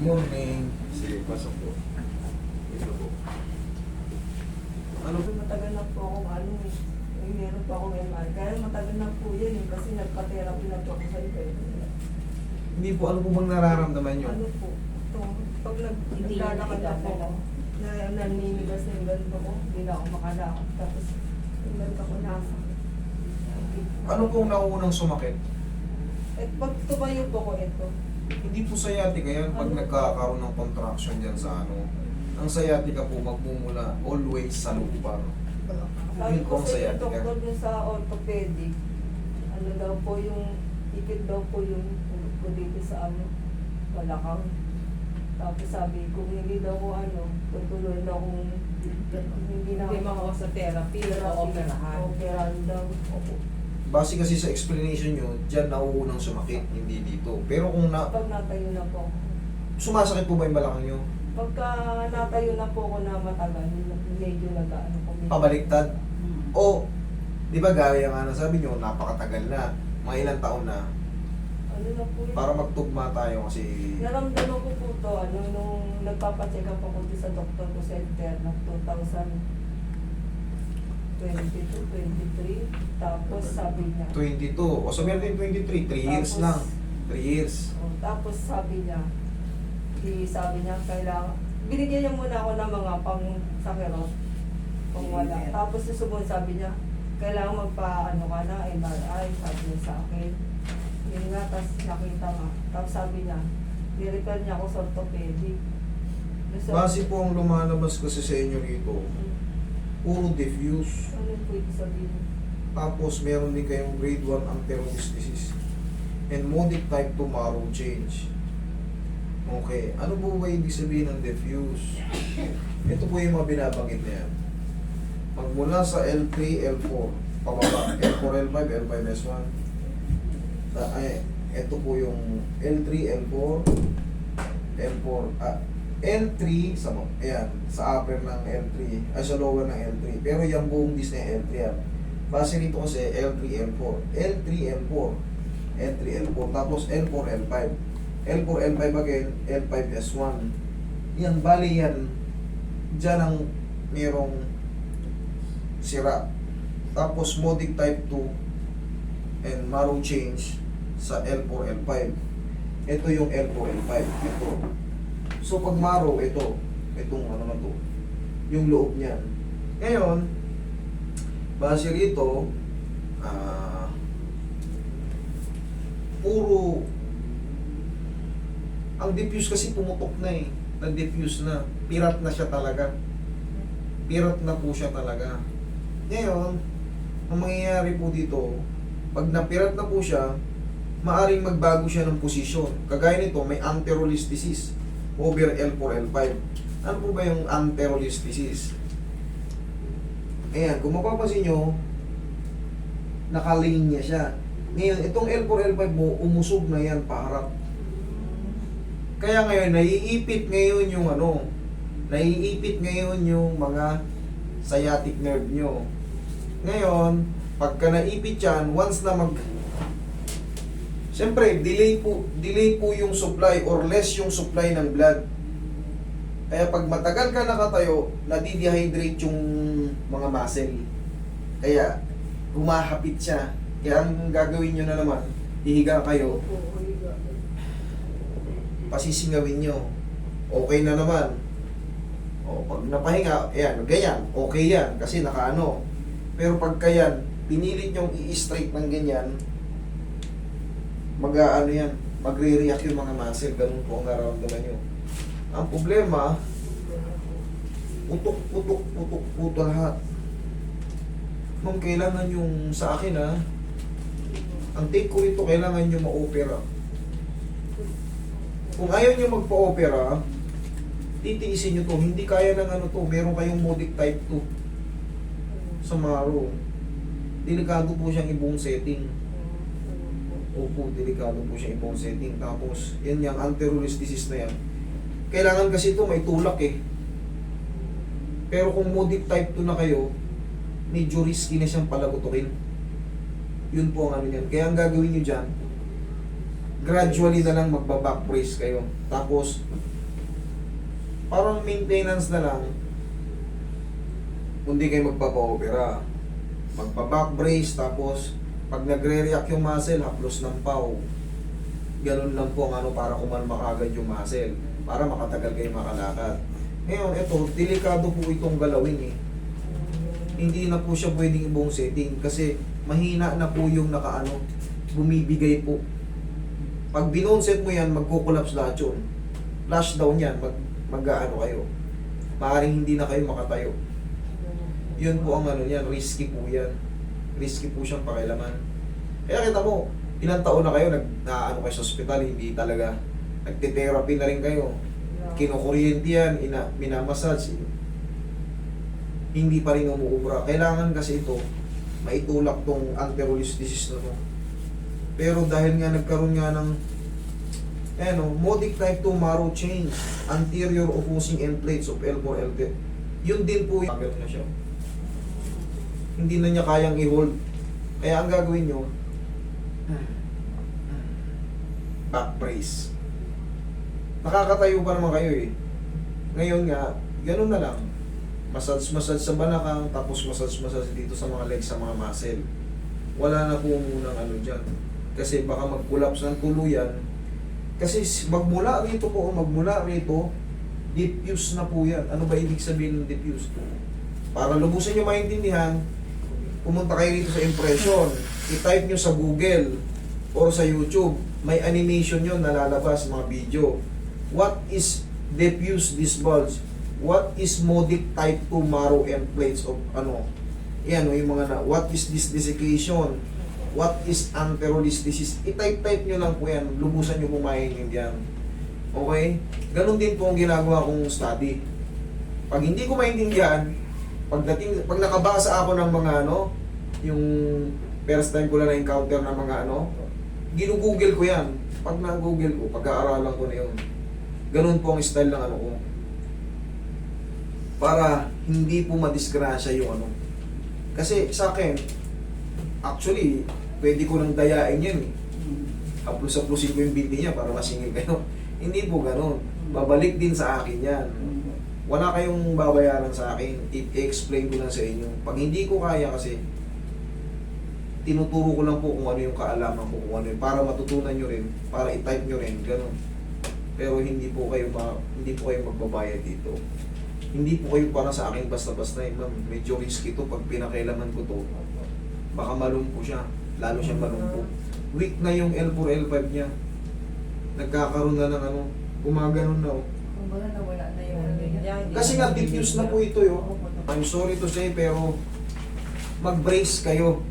Morning. Sige, pasok po. Ito po. Ano? Matagal na po akong ano eh. Meron pa akong MR. Kaya matagal na po yan eh. Kasi nagpa-therapy na po ako sa iba. Hindi po, ano po bang nararamdaman nyo? Ano po? Ito, pag naglalakad na po ako, naninigas na yung ganito ko, hindi na ako makalakad. Tapos, yung ganito ko nasa. Ano pong naunang sumakit? Eh, pag tumayo po ko ito, Hindi po sciatica yan pag nagkakaroon ng contraction dyan sa ano. Ang sciatica po magmumula always sa lumbar. sabi Yun po ko ang sa sciatica. doktor dun sa orthopedic, ano daw po yung, ipit daw po yung ulit ko dito sa ano, balakang. Tapos sabi ko, hindi daw ko ano, tutuloy daw kung hindi na Hindi mo sa therapy o operahan. Operahan daw. Opo. Base kasi sa explanation nyo, dyan nauunang sumakit, hindi dito. Pero kung Pag natayo na po ako. sumasakit po ba yung balakang nyo? Pagka natayo na po ako na matagal, medyo nag-ano ko. Pabaliktad? O, di ba gaya nga na sabi nyo, napakatagal na, mga ilang taon na, Ano na po yun? para magtugma tayo kasi Naramdaman ko po to, ano, nung nagpapacheck up ako sa doktor ko sa internet, 2022, 23, tapos sabi niya, 22, o sabihin natin 23, 3 years Tapos- lang. 3 years. tapos sabi niya, kailangan, binigyan niya muna ako ng mga pang sakirot, kung wala. Tapos susunod sabi niya, kailangan magpa-ano ka na, MRI, sabi niya sa akin. Yun nga, tapos nakita nga. Tapos sabi niya, nirefer niya ako sa orthopedic. Base po ang lumalabas kasi sa inyo rito, puro diffuse. Ano po ibig sabihin? Tapos meron din kayong grade 1 anterosclerosis and modic type 2 marrow change. Okay, ano po ba ibig sabihin ng diffuse? Ito po yung mga binabanggit na yan. Magmula sa L3, L4, pababa, L4, L5, L5, S1. Ito po yung L3, L4, L4, L3 sa ayan, sa upper ng L3, ay sa lower ng L3. Pero yung buong disc na L3 yan. Base nito kasi L3, L4, L3, L4, L3, L4, tapos L4, L5. L4, L5 again, L5, S1. Yan, bali yan. Diyan ang merong sira. Tapos modic type 2 and marrow change sa L4, L5. Ito yung L4, L5. Ito. So pag marrow, itong ano na to, yung loob niyan. Ngayon, base rito, puro, ang diffuse kasi pumutok na eh. Nag-diffuse na. Pirat na siya talaga. Pirat na po siya talaga. Ngayon, ang mangyayari po dito, pag napirat na po siya, maaring magbago siya ng posisyon. Kagaya nito, may anterolisthesis over L4, L5. Ano po ba yung anterolisthesis? Ayan, kung mapapansin nyo, nakalinya siya. Ngayon, itong L4, L5 mo, umusog na yan paharap. Kaya ngayon, naiipit ngayon yung ano, naiipit ngayon yung mga sciatic nerve nyo. Ngayon, pagka naipit yan, once na siyempre, delay po yung supply or less yung supply ng blood. Kaya pag matagal ka nakatayo, nadi-dehydrate yung mga muscle. Kaya, humahapit siya. Kaya ang gagawin nyo na naman, hihiga kayo, pasisingawin nyo. Okay na naman. O, pag napahinga, ayan, ganyan, okay yan, kasi nakaano. Pero pagka yan, pinilit nyong i-straight ng ganyan, mag-aano yan, magre-react yung mga muscle, ganun po ang nararamdaman nyo. Ang problema, putok lahat. Nung kailangan yung sa akin ang take ko ito, kailangan nyo ma-opera. Kung ayaw nyo magpa-opera, titiisin nyo to, hindi kaya ng ano to, meron kayong modic type 2 sa marrow. Delikado po siyang ibong setting. Opo, delikado po siyang ibong setting. Tapos, yan yung anterolisthesis na yan. Kailangan kasi ito may tulak eh. Pero kung modic type 2 na kayo, medyo risky na siyang palagutukin. Yun po ang ano yan. Kaya ang gagawin nyo dyan, gradually na lang magba-back brace kayo. Tapos, parang maintenance na lang, hindi kayo magpapa-opera. Magpa-back brace, tapos, pag nagre-react yung muscle, haplos ng paw. Ganun lang po ang ano, para kumalma kagad yung muscle. Para makatagal kayo makalakad. Ngayon, ito, delikado po itong galawin eh. Hindi na po siya pwedeng ibang setting kasi mahina na po yung nakaano, bumibigay po. Pag binonset mo yan, magko-collapse lahat yun. Flash down yan, mag-aano kayo. Maaaring hindi na kayo makatayo. Yun po ang ano yan, risky po yan. Risky po siyang pakialaman. Kaya kita mo, ilang taon na kayo, nag-aano kayo sa ospital, hindi talaga. Nagte-therapy na rin kayo. Kinukuryente yan, minamassage. Hindi pa rin umuubra. Kailangan kasi ito, maitulak tong anterolisthesis na to. Pero dahil nga nagkaroon nga ng modic type 2 marrow change, anterior opposing end plates of L4, L5, yun din po yung na siya. Hindi na niya kayang i-hold. Kaya ang gagawin nyo, back brace. Nakakatayo pa naman kayo eh. Ngayon nga, ganun na lang. Massage sa balakang, tapos massage dito sa mga legs, sa mga muscle. Wala na po munang ano dyan. Kasi baka mag-collapse ng tuluyan. Kasi magmula rito, diffuse na po yan. Ano ba ibig sabihin ng diffuse? Para lubusan nyo maintindihan, pumunta kayo rito sa impression. I-type nyo sa Google or sa YouTube. May animation yun na lalabas, mga video. What is diffuse disc bulge? What is modic type 2 marrow end plates of ano? Yan o yung mga na. What is this desiccation? What is anterolisthesis? I-type nyo lang po yan. Lubusan nyo po maintindihan. Okay? Ganon din po ang ginagawa kong study. Pag hindi ko maintindihan, pag nakabasa ako ng mga ano, yung first time ko lang na-encounter ng mga ano, ginugoogle ko yan. Pag na-google ko, pag-aaralan ko na yun. Ganon po ang style ng ano ko. Para hindi po madisgrasya yung ano. Kasi sa akin, actually, pwede ko nang dayain yan eh. Haplos-haplosin ko yung binti niya para masingil kayo. Hindi po ganon. Babalik din sa akin yan. Wala kayong babayaran sa akin. I-explain ko lang sa inyo. Pag hindi ko kaya kasi, tinuturo ko lang po kung ano yung kaalaman ko, kung ano yung, para matutunan nyo rin, para i-type nyo rin, ganon. Pero hindi po kayo magbabayad dito. Hindi po kayo para sa akin basta-basta eh, ma'am. Medyo risky to pag pinakailaman ko to. Baka malumpo siya. Lalo siyang malumpo. Weak na yung L4, L5 niya. Nagkakaroon na ng ano, gumaganon na oh. Kumbaga nawala na yung ano niya. Kasi nga diffuse na po ito yo. I'm sorry to say pero mag-brace kayo.